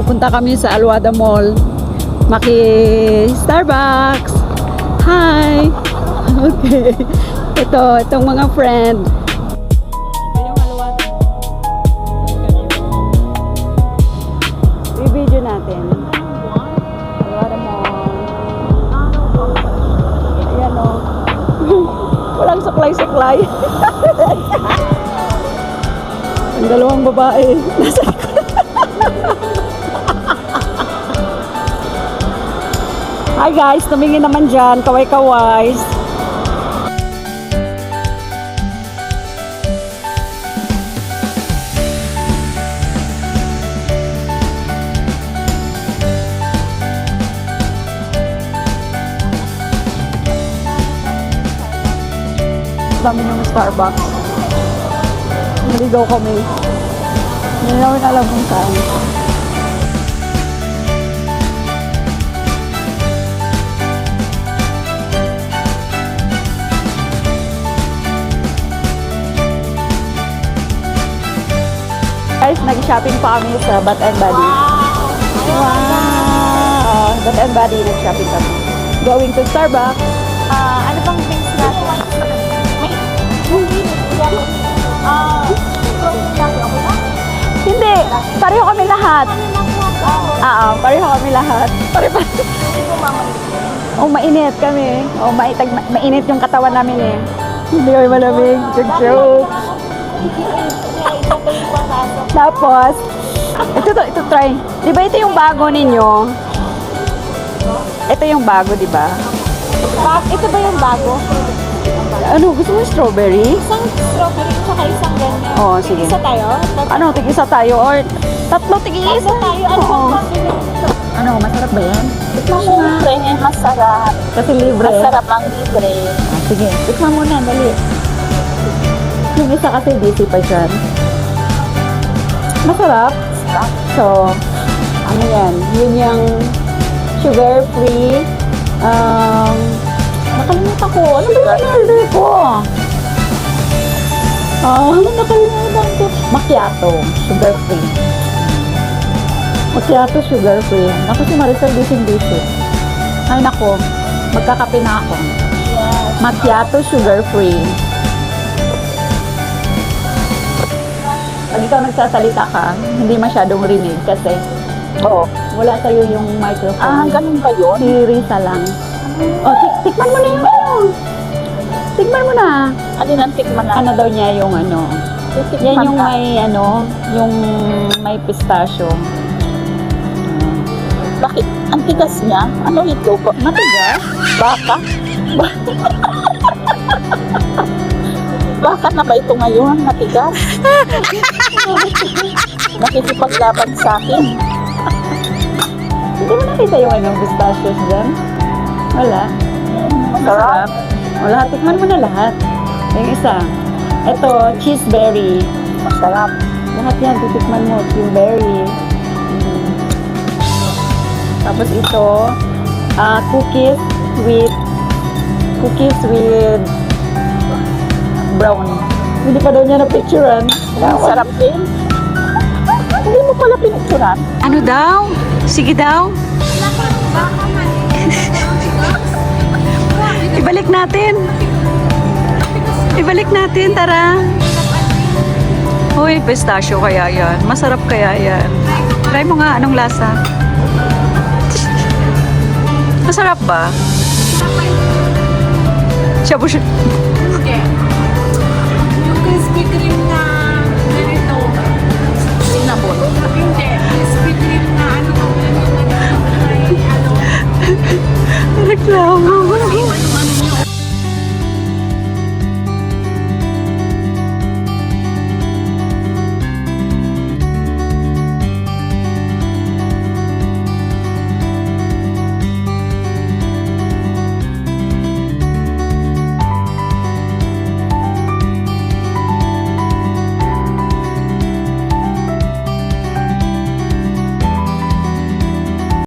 Punta kami sa Alwada Mall. Starbucks. Hi. Okay. Itong mga friend. Ito yung Alwada. I-video natin. Alwada Mall. Ayan o. Walang suklay-suklay. Ang dalawang babae. Nasa likod. Hi guys, tumingin naman dyan. Kaway-kaway. Dami yung Starbucks. Naligaw kami. Hindi namin alam kung saan. Guys, nag-shopping pa kami sa Bath and Body. Wow! Bath and Body, nag-shopping kami. Going to Starbucks. Ano bang things natin? Hindi, pareho kami lahat. Pareho kami lahat. Mainit kami. Mainit yung katawan namin eh. Hindi kami malamig. Good joke. Tapos, ito try. Di ba ito yung bago ninyo? Ito yung bago, di ba? Ito ba yung bago? Ano, gusto mo strawberry? Isang strawberry tsaka isang ganyan. Oo, sige. Isa tayo? Ano, tig-isa tayo? Or tatlo, tig-isa? Tatlo tayo. Ano Oo. bang bago nito? Ano, masarap ba yan? Tikman mo, friend. Masarap. Kasi libre. Masarap ang libre. Sige, tikman mo na, dali. Yung isa kasi busy pa dyan. Masarap. So, ano yan? Yun yung sugar-free. Nakalimutan ko. Ano ba yung order ko? Nakalimutan ko. Macchiato. Sugar-free. Macchiato, sugar-free. Ako si Maricel, busy. Ay, nako. Magkakape na ako. Yes. Macchiato, sugar-free. Pag ikaw nagsasalita ka, hindi masyadong rinig kasi wala sa'yo yung microphone. Ganun ba yun? Si Risa lang. Tikman mo na yung ano. Tikman mo na. Ano nang tikman na? Ano daw niya yung ano. Yan yung may ano, yung may pistachio. Bakit? Ang tigas niya? Ano ito? Matigas? Baka? Baka na ba ito ngayon? Matigas? Nakikipaglaban sa akin. Hindi mo nakita yung ano, pistachios dyan? Wala. Masarap. Wala, tikman mo na lahat. Yung isa. Ito, cheeseberry. Masarap. Lahat yan, titikman mo. Cheeseberry. Tapos ito, cookies with brown. Hindi pa daw niya na-picturean. Masarap din. Hindi mo pala pinicturan. Ano daw? Sige daw. Ibalik natin. Ibalik natin, tara. Uy, pistachio kaya yan. Masarap kaya yan. Try mo nga, anong lasa? Masarap ba? Shabu-shabu. Yung Krispy Kreme na ganito. Cinnamon. Hindi. Krispy Kreme na ano. Reklamo.